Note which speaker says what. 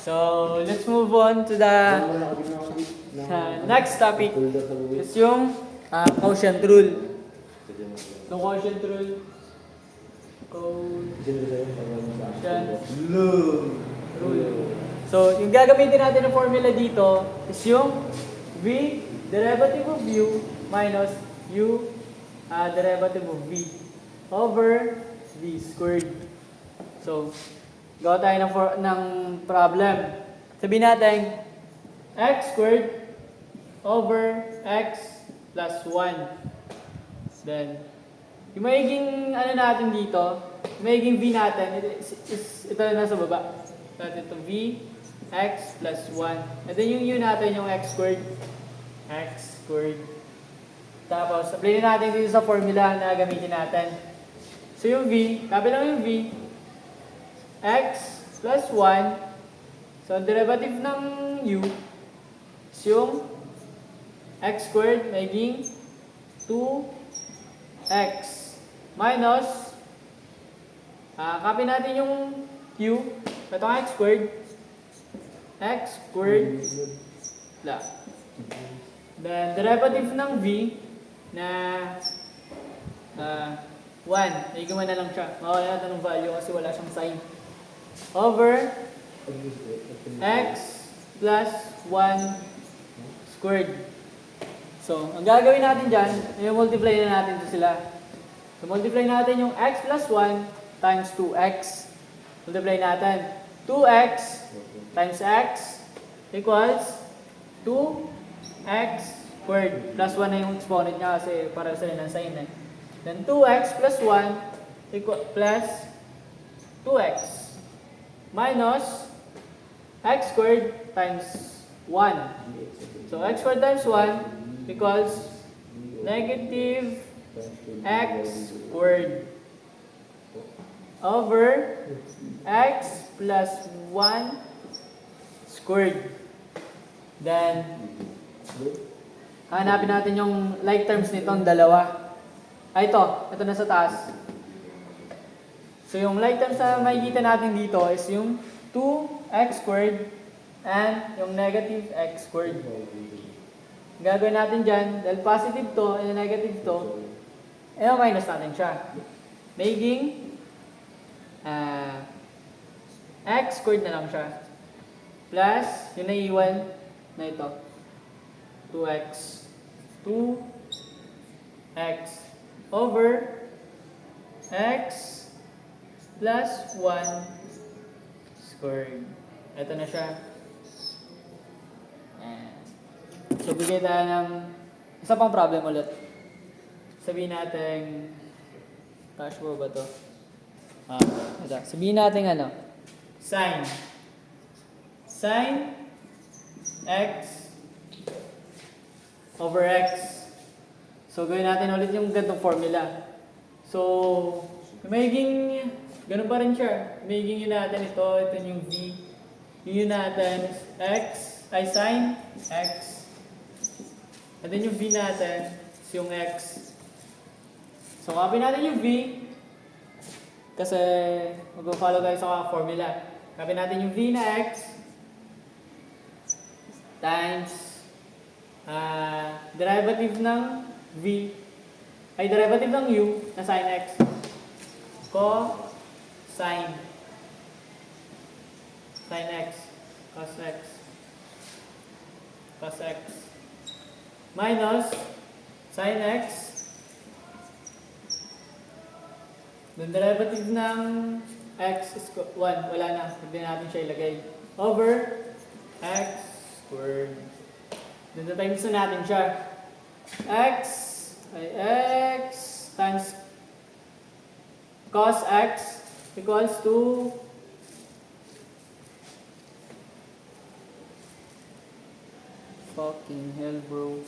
Speaker 1: So, let's move on to the next topic. Is yung quotient rule. So, quotient rule. Quotient rule. So, yung gagamitin natin ng formula dito is yung v derivative of u minus u derivative of v over v squared. So, gawa tayo ng problem. Sabihin natin, x squared over x plus 1. Then, yung magiging ano natin dito, magiging v natin, ito na nasa baba. Natin ito v, x plus 1. And then yung u natin, yung x squared. X squared. Tapos, apply natin dito sa formula na gamitin natin. So yung v, kabilang yung v, x plus 1. So, ang derivative ng u is yung x squared magiging 2x minus, copy natin yung q, itong x squared plus. Then, derivative ng v na 1, naigaman na lang siya. Mawala natin ng value kasi wala siyang sign. Over x plus 1 squared. So, ang gagawin natin dyan, i-multiply na natin ito sila. So, multiply natin yung x plus 1 times 2x. Multiply natin. 2x times x equals 2x squared. Plus 1 na yung exponent niya kasi para sila ng sign eh. Then 2x plus 1 plus 2x minus x squared times 1. So, x squared times 1 equals negative x squared over x plus 1 squared. Then, hanapin natin yung like terms nitong dalawa. Ito na sa taas. So, yung like terms na makikita natin dito is yung 2x squared and yung negative x squared. Gagawin natin dyan, dahil positive to and negative to, minus natin siya. Making x squared na lang siya. Plus, yung naiiwan na ito. 2x. 2x over x plus 1 squared. Ito na siya. So, bigay tayo ng isa pang problem ulit. Sabihin natin, cash flow ba ito? Sabihin natin sin x over x. So, gawin natin ulit yung ganitong formula. So, magiging ganun pa rin siya. Magiging yun natin ito yung v. Yun natin is sin x. And then yung v natin is yung x. So, copy natin yung v kasi mag-follow tayo sa formula. Copy natin yung v na x times derivative ng v derivative ng u na sin x. Sin x cos x minus sin x, then derivative ng x is 1, wala na, hindi natin siya ilagay, over x squared. Then times na natin siya, x times cos x equals to fucking hell, bro.